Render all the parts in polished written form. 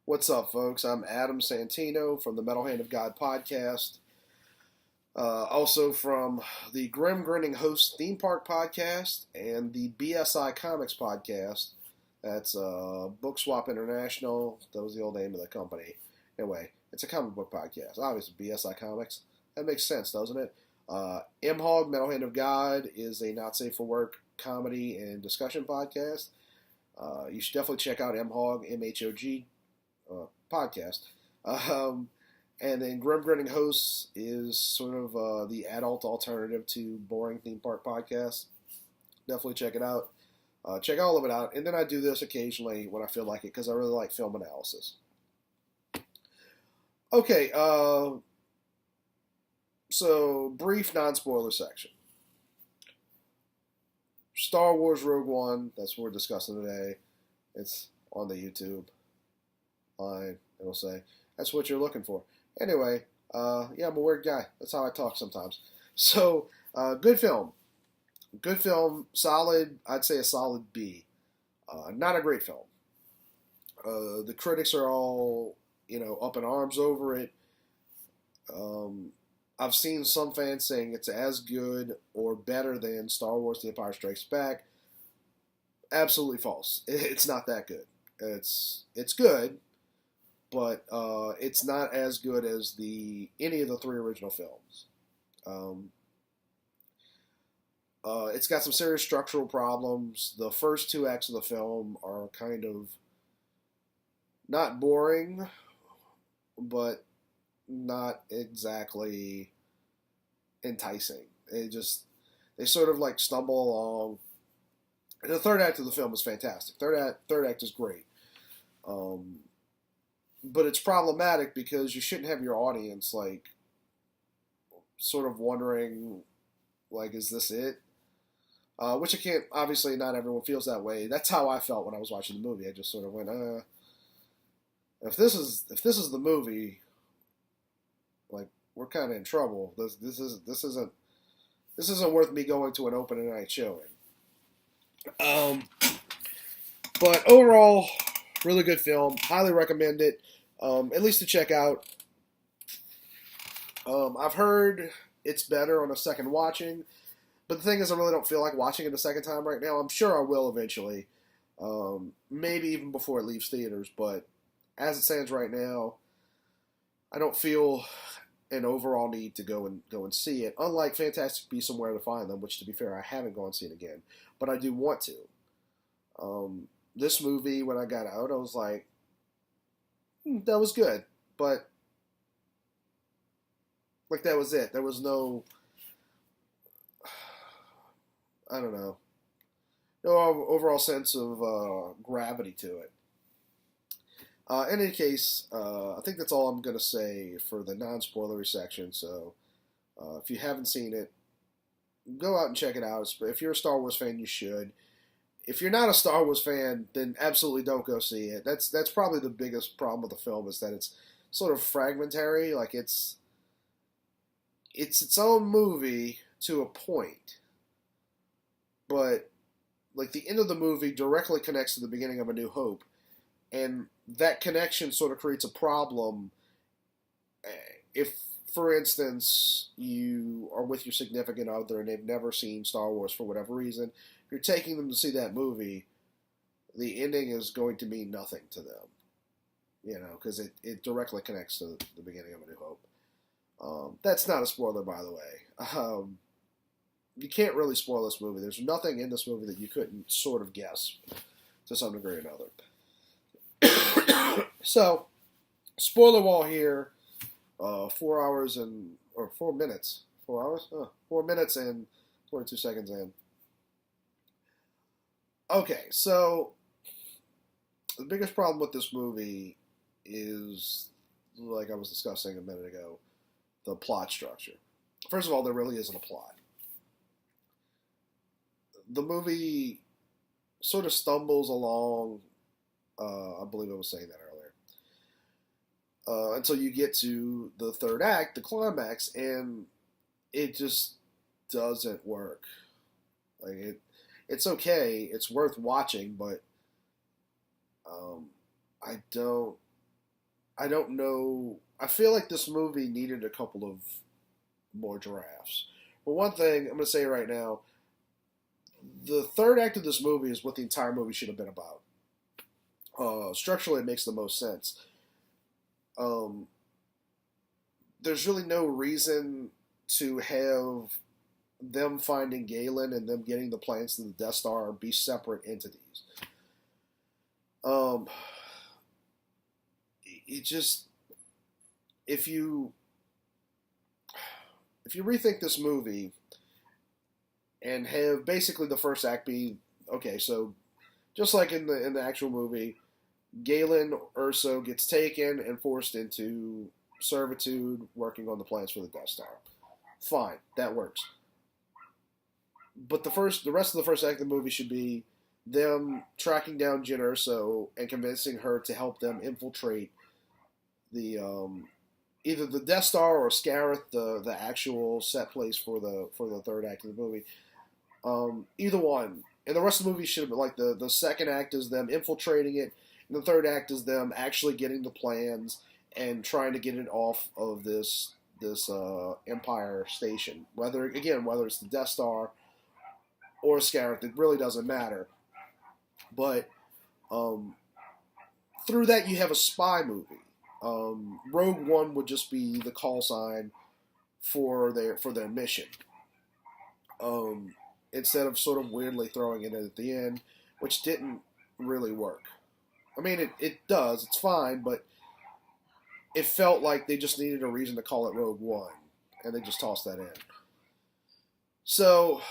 What's up, folks? I'm Adam Santino from the Metal Hand of God podcast. Also from the Grim Grinning Host Theme Park podcast and the BSI Comics podcast. That's Book Swap International. That was the old name of the company. Anyway, it's a comic book podcast. Obviously, BSI Comics. That makes sense, doesn't it? MHOG, Metal Hand of God, is a not safe for work comedy and discussion podcast. You should definitely check out MHOG, MHOG podcast. Um, and then Grim Grinning Hosts is sort of the adult alternative to boring theme park podcasts. Definitely check it out. Check all of it out. And then I do this occasionally when I feel like it because I really like film analysis. Okay, so brief non-spoiler section. Star Wars Rogue One, that's what we're discussing today. It's on the YouTube. Fine, it'll say that's what you're looking for. Anyway, yeah, I'm a weird guy. That's how I talk sometimes. So, good film, solid. I'd say a solid B. Not a great film. The critics are all up in arms over it. I've seen some fans saying it's as good or better than Star Wars: The Empire Strikes Back. Absolutely false. It's not that good. It's good, but it's not as good as any of the three original films. It's got some serious structural problems. The first two acts of the film are kind of not boring, but not exactly enticing. They sort of like stumble along. And the third act of the film is fantastic. Third act is great. But it's problematic because you shouldn't have your audience like sort of wondering like, is this it? Which I can't. Obviously, not everyone feels that way. That's how I felt when I was watching the movie. I just sort of went, if this is the movie, like we're kind of in trouble. This isn't worth me going to an opening night showing. But overall, really good film. Highly recommend it. At least to check out. I've heard it's better on a second watching, but the thing is, I really don't feel like watching it a second time right now. I'm sure I will eventually, maybe even before it leaves theaters. But as it stands right now, I don't feel an overall need to go and see it. Unlike Fantastic Beasts and Where to Find Them, which to be fair, I haven't gone and seen again, but I do want to. This movie, when I got out, I was like, that was good, but like that was it. There was no, I don't know, no overall sense of gravity to it. In any case, I think that's all I'm going to say for the non-spoilery section. So if you haven't seen it, go out and check it out. If you're a Star Wars fan, you should. If you're not a Star Wars fan, then absolutely don't go see it. That's probably the biggest problem with the film is that it's sort of fragmentary. Like it's its own movie to a point, but like the end of the movie directly connects to the beginning of A New Hope, and that connection sort of creates a problem if, for instance, you are with your significant other and they've never seen Star Wars for whatever reason. If you're taking them to see that movie, the ending is going to mean nothing to them, because it directly connects to the beginning of A New Hope. That's not a spoiler, by the way. You can't really spoil this movie. There's nothing in this movie that you couldn't sort of guess to some degree or another. So, spoiler wall here. 4 minutes. 4 hours? 4 minutes and 22 seconds in. Okay, so the biggest problem with this movie is, like I was discussing a minute ago, the plot structure. First of all, there really isn't a plot. The movie sort of stumbles along. I believe I was saying that earlier. Until you get to the third act, the climax, and it just doesn't work. It's okay. It's worth watching, but I don't I don't know. I feel like this movie needed a couple of more drafts. But one thing I'm going to say right now, the third act of this movie is what the entire movie should have been about. Structurally, it makes the most sense. Um, there's really no reason to have them finding Galen and them getting the plans to the Death Star be separate entities. Um, it just if you if you rethink this movie and have basically the first act be okay, so just like in the actual movie, Galen Urso gets taken and forced into servitude, working on the plans for the Death Star. Fine, that works. But the rest of the first act of the movie should be them tracking down Jyn Erso and convincing her to help them infiltrate the either the Death Star or Scarif, the actual set place for the third act of the movie. Either one. And the rest of the movie should have been like the second act is them infiltrating it, and the third act is them actually getting the plans and trying to get it off of this Empire station. Whether it's the Death Star or Scarif, it really doesn't matter. But um, through that, you have a spy movie. Rogue One would just be the call sign for their mission. Instead of sort of weirdly throwing it in at the end, which didn't really work. I mean, it does, it's fine, but it felt like they just needed a reason to call it Rogue One, and they just tossed that in. So,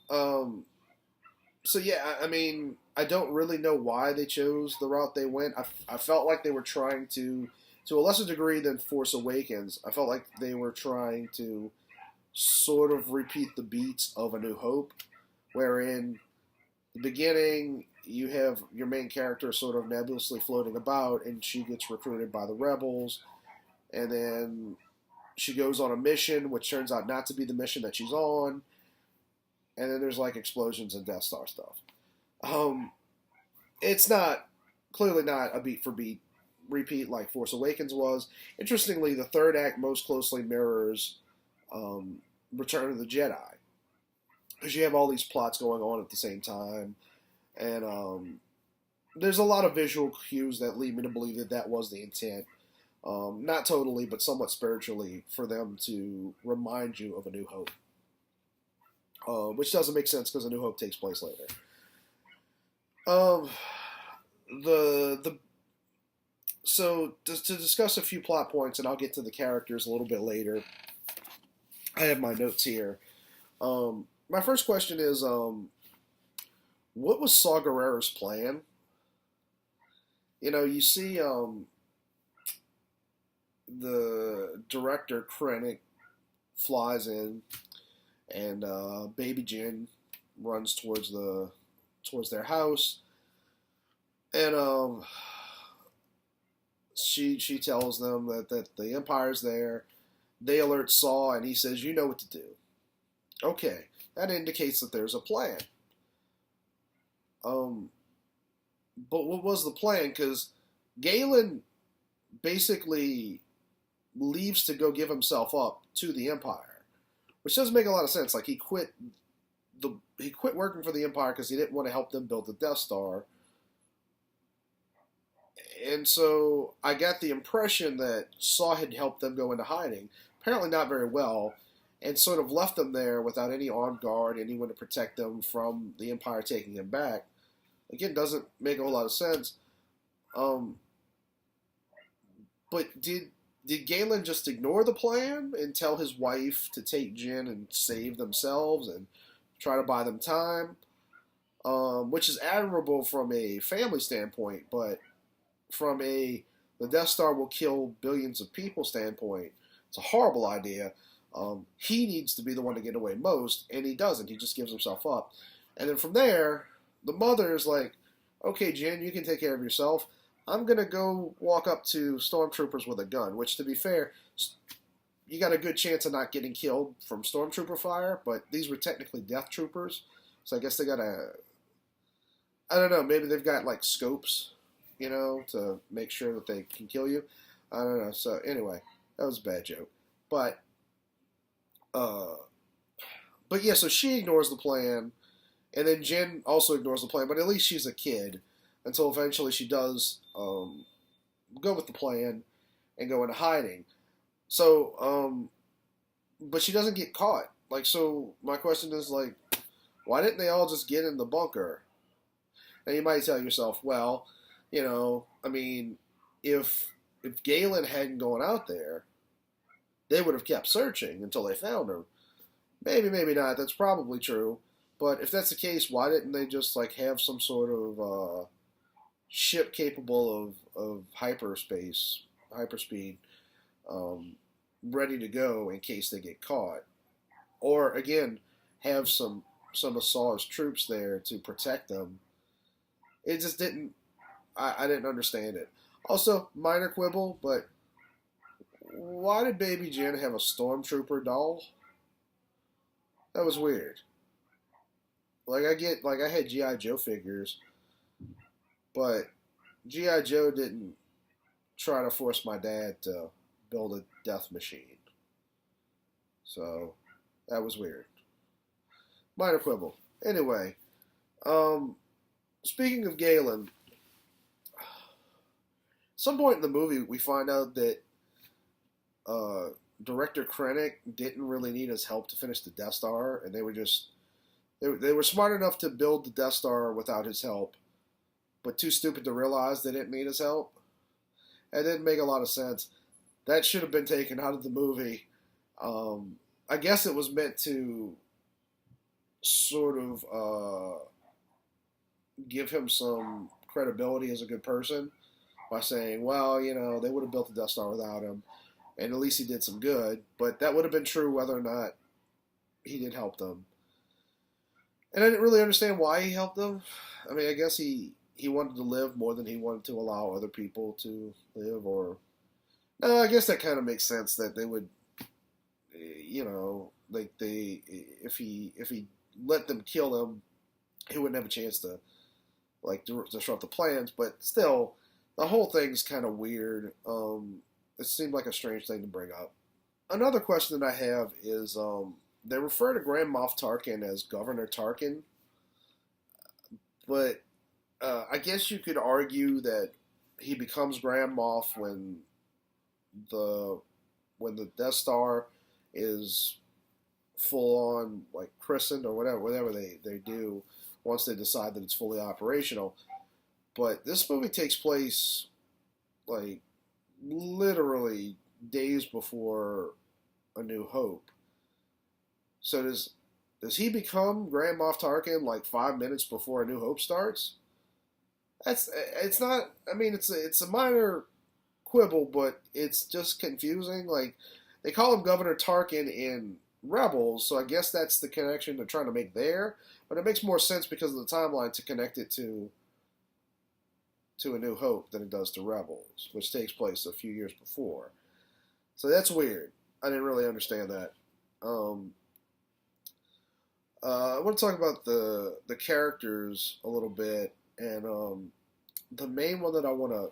um, so yeah, I mean, I don't really know why they chose the route they went. I felt like they were trying to a lesser degree than Force Awakens, I felt like they were trying to sort of repeat the beats of A New Hope, wherein the beginning you have your main character sort of nebulously floating about, and she gets recruited by the rebels, and then she goes on a mission, which turns out not to be the mission that she's on, and then there's like explosions and Death Star stuff. Um, it's not clearly not a beat for beat repeat like Force Awakens was. Interestingly, the third act most closely mirrors um, Return of the Jedi, because you have all these plots going on at the same time, and there's a lot of visual cues that lead me to believe that that was the intent. Not totally, but somewhat spiritually, for them to remind you of A New Hope, which doesn't make sense because A New Hope takes place later. Um, the so to discuss a few plot points, and I'll get to the characters a little bit later. I have my notes here. My first question is, what was Saw Gerrera's plan? You know, you see the director Krennic flies in, and Baby Jyn runs towards their house, and she tells them that the Empire's there. They alert Saw, and he says, "You know what to do." Okay, that indicates that there's a plan. Um, but what was the plan? Because Galen basically leaves to go give himself up to the Empire, which doesn't make a lot of sense. Like he quit working for the Empire because he didn't want to help them build the Death Star. And so I got the impression that Saw had helped them go into hiding, apparently not very well, and sort of left them there without any armed guard, anyone to protect them from the Empire taking them back. Again, doesn't make a whole lot of sense. Um, but did Galen just ignore the plan and tell his wife to take Jyn and save themselves and try to buy them time? Which is admirable from a family standpoint, but from the Death Star will kill billions of people standpoint, it's a horrible idea. He needs to be the one to get away most, and he doesn't. He just gives himself up. And then from there, the mother is like, "Okay, Jyn, you can take care of yourself. I'm going to go walk up to stormtroopers with a gun," which, to be fair, you got a good chance of not getting killed from stormtrooper fire, but these were technically death troopers, so I guess they got I don't know, maybe they've got like scopes, to make sure that they can kill you. I don't know. So anyway, that was a bad joke. But uh, but yeah, so she ignores the plan, and then Jen also ignores the plan. But at least she's a kid until eventually she does go with the plan and go into hiding. So but she doesn't get caught. Like, so my question is like, why didn't they all just get in the bunker? And you might tell yourself, well, I mean, if Galen hadn't gone out there, they would have kept searching until they found him. Maybe, maybe not. That's probably true. But if that's the case, why didn't they just like have some sort of ship capable of hyperspeed, um, ready to go in case they get caught? Or again, have some of Saw's troops there to protect them. It just didn't. I didn't understand it. Also, minor quibble, but why did Baby Jen have a stormtrooper doll? That was weird. Like I had GI Joe figures, but GI Joe didn't try to force my dad to build a death machine. So that was weird. Minor quibble. Anyway, um, speaking of Galen, some point in the movie we find out that uh, director Krennic didn't really need his help to finish the Death Star, and they were smart enough to build the Death Star without his help, but too stupid to realize they didn't need his help. It didn't make a lot of sense. That should have been taken out of the movie. I guess it was meant to sort of give him some credibility as a good person by saying, well, they would have built the Death Star without him, and at least he did some good. But that would have been true whether or not he did help them. And I didn't really understand why he helped them. I mean, I guess he wanted to live more than he wanted to allow other people to live, or no, I guess that kind of makes sense that they would, like if he let them kill him, he wouldn't have a chance to like disrupt the plans. But still, the whole thing's kind of weird. It seemed like a strange thing to bring up. Another question that I have is they refer to Grand Moff Tarkin as Governor Tarkin, but I guess you could argue that he becomes Grand Moff the when the Death Star is full on like christened or whatever they do once they decide that it's fully operational. But this movie takes place like literally days before A New Hope. So does he become Grand Moff Tarkin like 5 minutes before A New Hope starts? It's not. I mean, it's a minor quibble, but it's just confusing. Like they call him Governor Tarkin in Rebels, so I guess that's the connection they're trying to make there. But it makes more sense because of the timeline to connect it to A New Hope than it does to Rebels, which takes place a few years before. So that's weird. I didn't really understand that. I want to talk about the characters a little bit, and the main one that I want to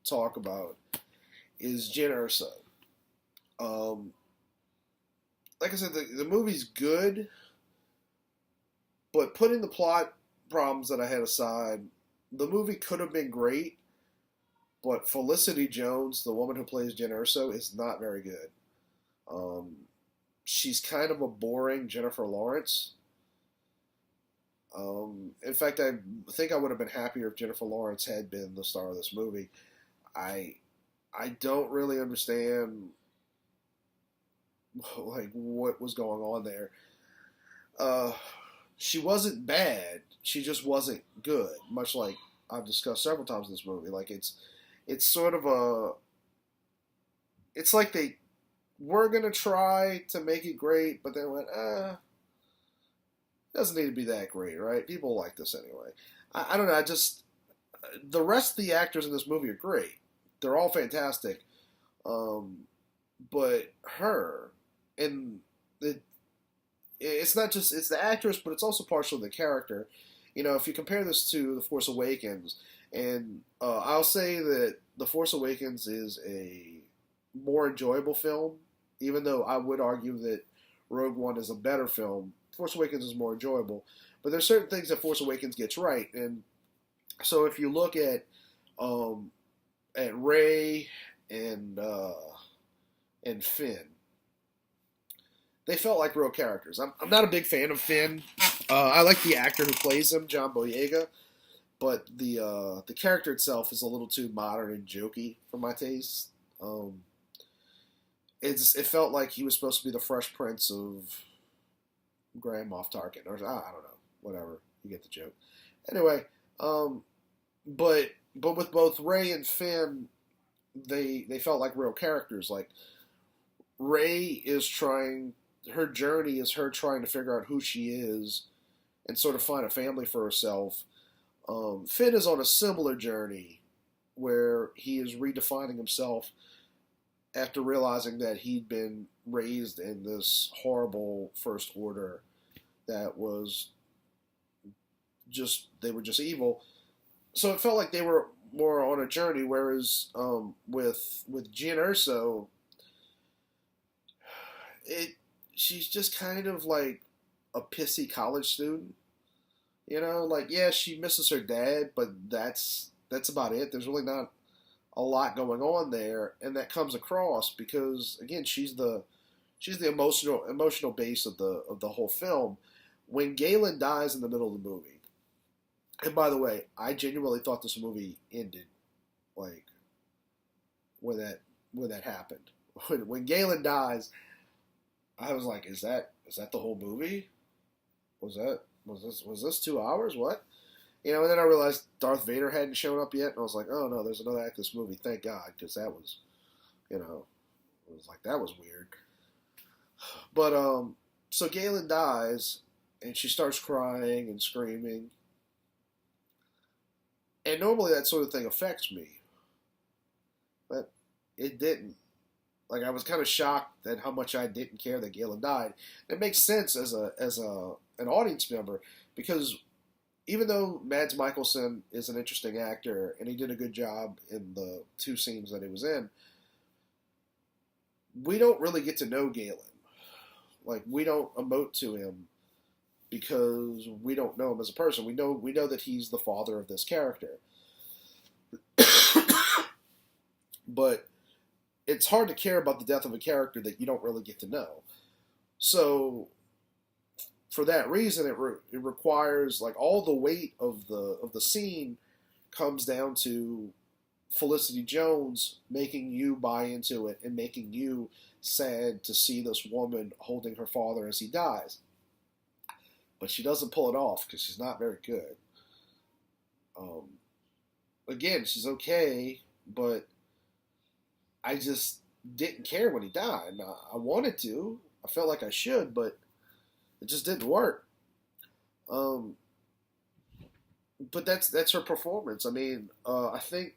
talk about is Jyn Erso. Like I said, the movie's good, but putting the plot problems that I had aside, the movie could have been great, but Felicity Jones, the woman who plays Jyn Erso, is not very good. She's kind of a boring Jennifer Lawrence. In fact, I think I would have been happier if Jennifer Lawrence had been the star of this movie. I don't really understand like what was going on there. She wasn't bad. She just wasn't good. Much like I've discussed several times in this movie. Like it's sort of it's like they were gonna try to make it great, but then went, doesn't need to be that great, right? People like this anyway. I don't know. The rest of the actors in this movie are great. They're all fantastic. But her, and it's not just, it's the actress, but it's also partially the character. if you compare this to The Force Awakens, and I'll say that The Force Awakens is a more enjoyable film, even though I would argue that Rogue One is a better film. Force Awakens is more enjoyable, but there's certain things that Force Awakens gets right, and so if you look at Rey and Finn, they felt like real characters. I'm not a big fan of Finn. I like the actor who plays him, John Boyega, but the character itself is a little too modern and jokey for my taste. It felt like he was supposed to be the Fresh Prince of Grand Moff Tarkin, or I don't know, whatever. You get the joke. Anyway, but with both Rey and Finn, they felt like real characters. Like Rey is trying, her journey is her trying to figure out who she is and sort of find a family for herself. Finn is on a similar journey where he is redefining himself after realizing that he'd been raised in this horrible First Order that was they were just evil. So it felt like they were more on a journey, whereas with Jyn Erso, she's just kind of like a pissy college student. Like, yeah, she misses her dad, but that's about it. There's really not a lot going on there, and that comes across because again, she's the emotional base of the whole film. When Galen dies in the middle of the movie, and by the way, I genuinely thought this movie ended like when that happened. When Galen dies, I was like, is that the whole movie? Was this 2 hours? What? And then I realized Darth Vader hadn't shown up yet, and I was like, oh no, there's another act of this movie. Thank God, because that was, it was like, that was weird. But so Galen dies, and she starts crying and screaming, and normally that sort of thing affects me, but it didn't. Like, I was kind of shocked at how much I didn't care that Galen died. It makes sense as an audience member, because even though Mads Mikkelsen is an interesting actor and he did a good job in the two scenes that he was in, we don't really get to know Galen. Like, we don't emote to him because we don't know him as a person. We know that he's the father of this character. But it's hard to care about the death of a character that you don't really get to know. So for that reason, it requires, like, all the weight of the scene comes down to Felicity Jones making you buy into it and making you sad to see this woman holding her father as he dies. But she doesn't pull it off because she's not very good. Again, she's okay, but I just didn't care when he died. I wanted to. I felt like I should, but it just didn't work. But that's her performance. I mean, I think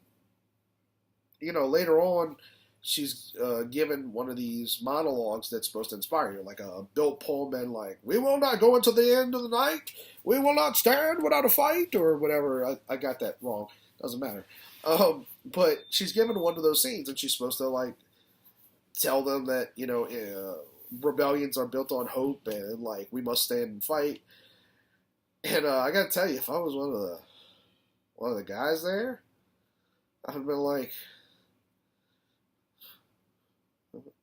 later on she's given one of these monologues that's supposed to inspire you, like a Bill Pullman, like, "We will not go until the end of the night. We will not stand without a fight," or whatever. I got that wrong. Doesn't matter. But she's given one of those scenes, and she's supposed to, like, tell them that rebellions are built on hope, and, like, we must stand and fight. And I gotta tell you, if I was one of the guys there, I'd have been like,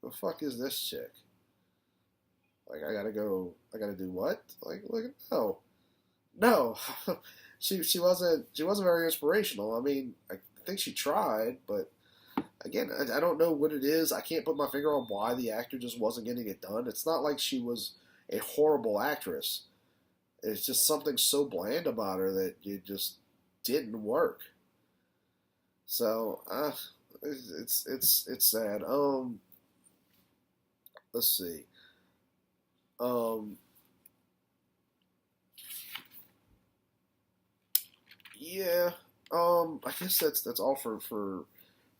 "The fuck is this chick? Like, I gotta do what? Like, look, no." She wasn't very inspirational. I mean, I think she tried, but again, I don't know what it is. I can't put my finger on why the actor just wasn't getting it done. It's not like she was a horrible actress. It's just something so bland about her that it just didn't work. So it's sad. Let's see. Yeah. I guess that's all for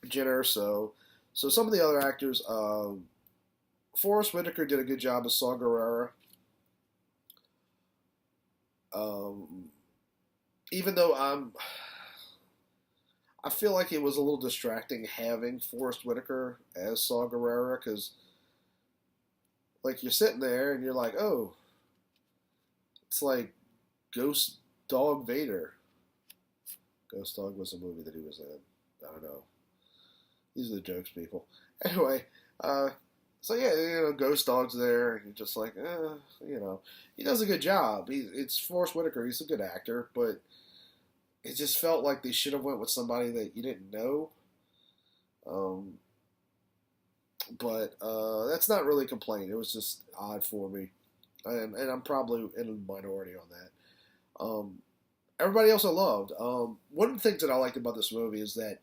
Jyn Erso. So some of the other actors, Forrest Whitaker did a good job as Saw Gerrera. Um, even though I feel like it was a little distracting having Forrest Whitaker as Saw Gerrera because like you're sitting there and you're like, oh, it's like Ghost Dog Vader. Ghost Dog was a movie that he was in. I don't know. These are the jokes, people. Anyway, uh, so yeah, Ghost Dog's there, and you're just like, he does a good job. It's Forrest Whitaker. He's a good actor, but it just felt like they should have went with somebody that you didn't know. Um, but that's not really a complaint. It was just odd for me, and I'm probably in a minority on that. Everybody else I loved. One of the things that I liked about this movie is that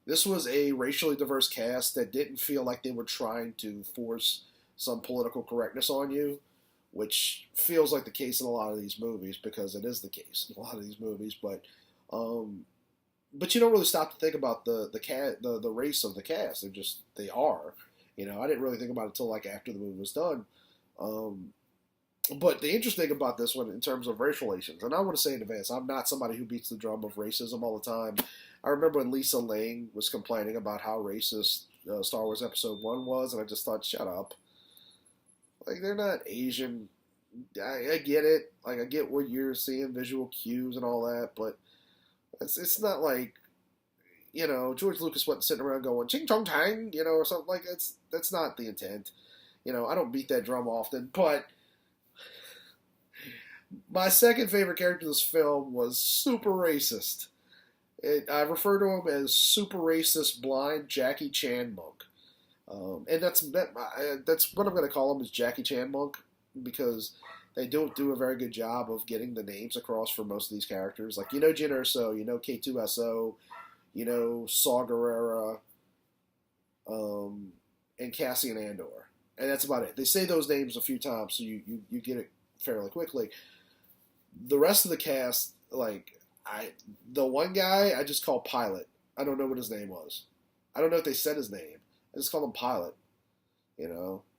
this was a racially diverse cast that didn't feel like they were trying to force some political correctness on you, which feels like the case in a lot of these movies because it is the case in a lot of these movies. Um, but you don't really stop to think about the race of the cast. They are. I didn't really think about it until like after the movie was done. Um, but the interesting thing about this one, in terms of race relations, and I want to say in advance, I'm not somebody who beats the drum of racism all the time. I remember when Lisa Lang was complaining about how racist Star Wars Episode 1 was, and I just thought, shut up. Like, they're not Asian. I get it. Like, I get what you're seeing, visual cues and all that, but it's not like, George Lucas wasn't sitting around going, ching chong tang, or something like that's not the intent. I don't beat that drum often, but my second favorite character in this film was super racist. I refer to him as super racist blind Jackie Chan Monk, and that's what I'm going to call him is Jackie Chan Monk because they don't do a very good job of getting the names across for most of these characters. Like Jyn Erso, K2SO, Saw Gerrera, and Cassian Andor, and that's about it. They say those names a few times, so you get it fairly quickly. The rest of the cast, the one guy I just call Pilot. I don't know what his name was. I don't know if they said his name. I just call him Pilot.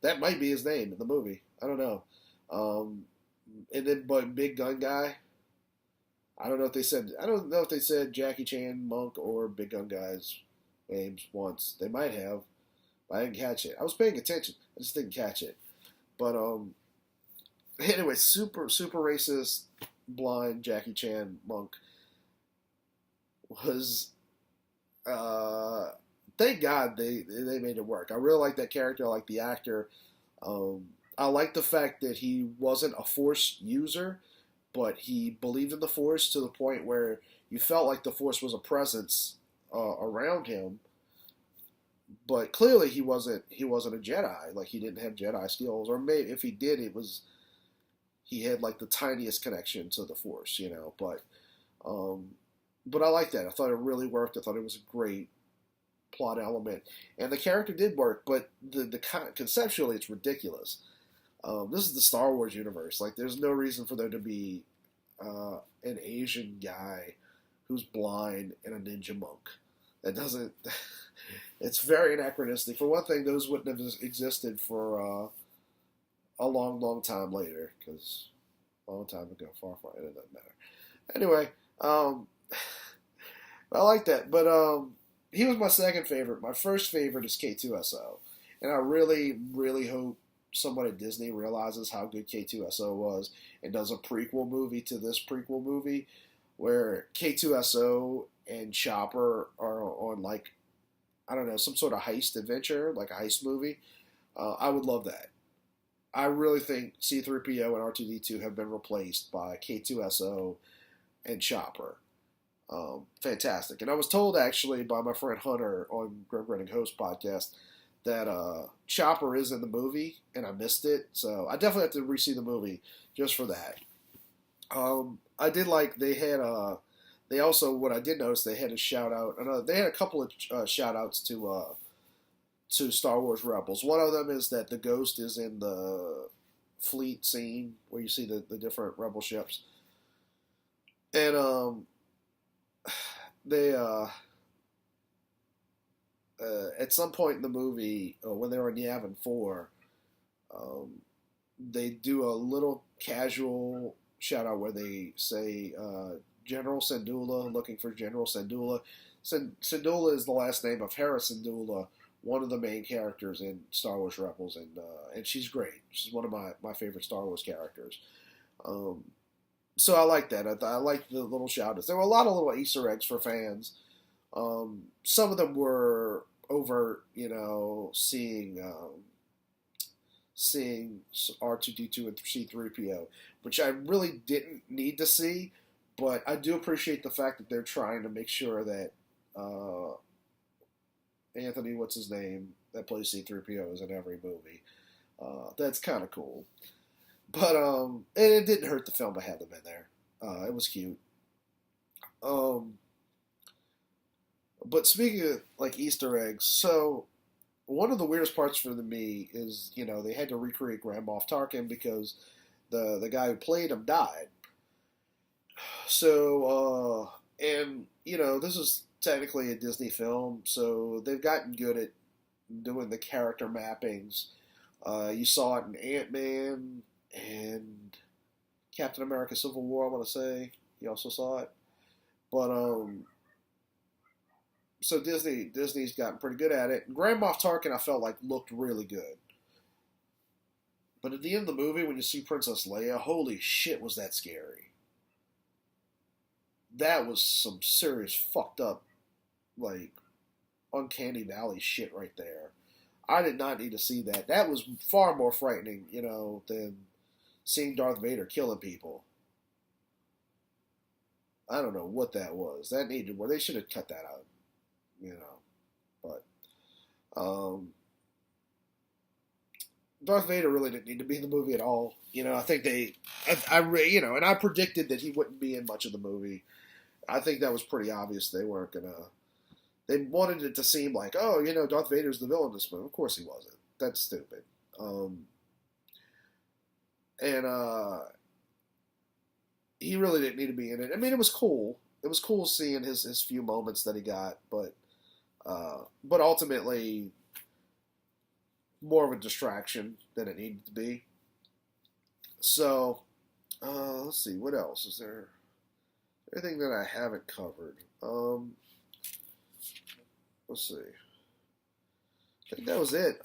That might be his name in the movie. I don't know. And then, but Big Gun Guy. I don't know if they said. I don't know if they said Jackie Chan Monk or Big Gun Guy's names once. They might have. But I didn't catch it. I was paying attention. I just didn't catch it. But anyway, super super racist blind Jackie Chan Monk was thank God they made it work. I really like that character. I like the actor. I like the fact that he wasn't a Force user, but he believed in the Force to the point where you felt like the Force was a presence around him. But clearly he wasn't a Jedi. Like he didn't have Jedi skills, or maybe if he did, he had like the tiniest connection to the Force, But I like that. I thought it really worked. I thought it was a great plot element, and the character did work. But the conceptually, it's ridiculous. This is the Star Wars universe. Like, there's no reason for there to be an Asian guy who's blind and a ninja monk. That doesn't. It's very anachronistic. For one thing, those wouldn't have existed for a long, long time later, because a long time ago, far, far, it doesn't matter. Anyway, I like that, but he was my second favorite. My first favorite is K2SO, and I really, really hope someone at Disney realizes how good K2SO was and does a prequel movie to this prequel movie, where K2SO and Chopper are on I don't know, some sort of heist adventure, like a heist movie. I would love that. I really think C3PO and R2D2 have been replaced by K2SO and Chopper. Fantastic. And I was told actually by my friend Hunter on Greg Redding Host podcast that Chopper is in the movie, and I missed it. So I definitely have to re-see the movie just for that. I did like they had they also, what I did notice, they had a shout out. They had a couple of shout outs to Star Wars Rebels. One of them is that the Ghost is in the fleet scene where you see the different Rebel ships, and they at some point in the movie when they were in Yavin 4, they do a little casual shout out where they say General Syndulla, looking for General Syndulla. Syndulla is the last name of Hera Syndulla, one of the main characters in Star Wars Rebels, and she's great. She's one of my favorite Star Wars characters. Um, so I like that. I like the little shout-outs. There were a lot of little Easter eggs for fans. Some of them were overt, seeing R2D2 and C3PO, which I really didn't need to see, but I do appreciate the fact that they're trying to make sure that Anthony, what's his name, that plays C3PO is in every movie. That's kind of cool. But and it didn't hurt the film to have them in there. It was cute. But speaking of like Easter eggs, so one of the weirdest parts for me is they had to recreate Grand Moff Tarkin because the guy who played him died. So and this is technically a Disney film, so they've gotten good at doing the character mappings. You saw it in Ant-Man and Captain America: Civil War. I want to say you also saw it, but so Disney's gotten pretty good at it. And Grand Moff Tarkin, I felt like looked really good. But at the end of the movie, when you see Princess Leia, holy shit, was that scary. That was some serious fucked up, like, uncanny valley shit right there. I did not need to see that. That was far more frightening, than seeing Darth Vader killing people. I don't know what that was. That needed more. They should have cut that out. But Darth Vader really didn't need to be in the movie at all. I think and I predicted that he wouldn't be in much of the movie. I think that was pretty obvious. They weren't gonna. They wanted it to seem like, Darth Vader's the villain in this movie. Of course he wasn't. That's stupid. He really didn't need to be in it. I mean, it was cool. It was cool seeing his few moments that he got, but ultimately more of a distraction than it needed to be. So, let's see, what else is there? Anything that I haven't covered? Let's see. I think that was it.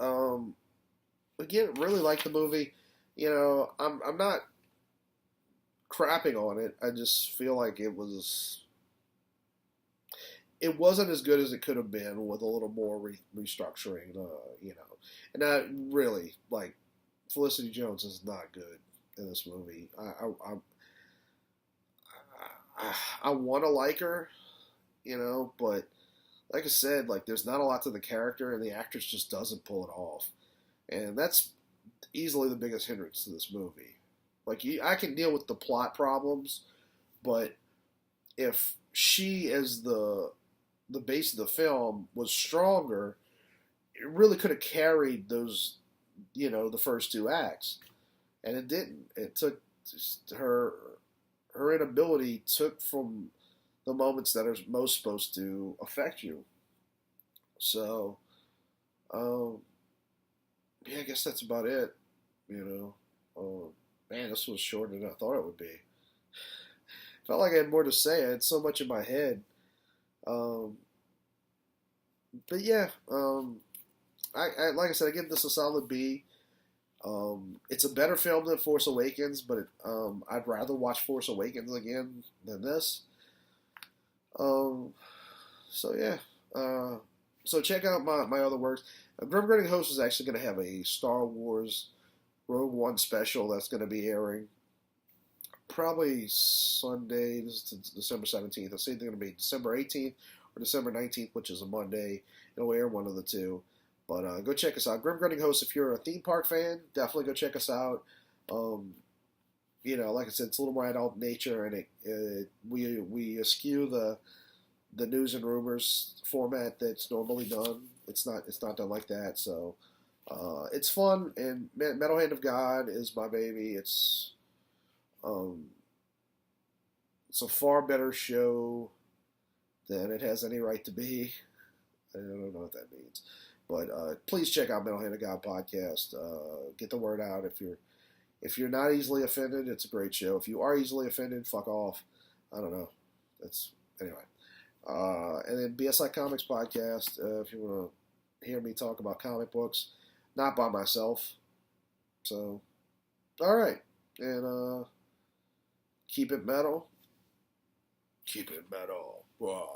Again, really like the movie. I'm not crapping on it. I just feel like it wasn't as good as it could have been with a little more restructuring, And I really, like, Felicity Jones is not good in this movie. I want to like her, but like I said, like, there's not a lot to the character, and the actress just doesn't pull it off. And that's easily the biggest hindrance to this movie. Like, I can deal with the plot problems, but if she, as the base of the film, was stronger, it really could have carried those, the first two acts. And it didn't. It took her inability took from the moments that are most supposed to affect you. So, yeah, I guess that's about it. Man, this was shorter than I thought it would be. Felt like I had more to say. I had so much in my head. But yeah, I like I said, I give this a solid B. It's a better film than Force Awakens, but I'd rather watch Force Awakens again than this. So yeah. So check out my other works. Grim Grinning Host is actually going to have a Star Wars Rogue One special that's going to be airing probably Sunday. This is December 17th. It's either going to be December 18th or December 19th, which is a Monday. It'll air one of the two. But go check us out. Grim Grinning Host, if you're a theme park fan, definitely go check us out. Like I said, it's a little more adult nature, and we eschew the news and rumors format that's normally done. It's not done like that. So it's fun, and Metal Hand of God is my baby. It's a far better show than it has any right to be. I don't know what that means. But please check out Metal Hand of God podcast. Get the word out. If you're not easily offended, it's a great show. If you are easily offended, fuck off. I don't know. That's anyway. And then BSI Comics podcast. If you want to hear me talk about comic books, not by myself. So, all right, and keep it metal. Keep it metal. Whoa.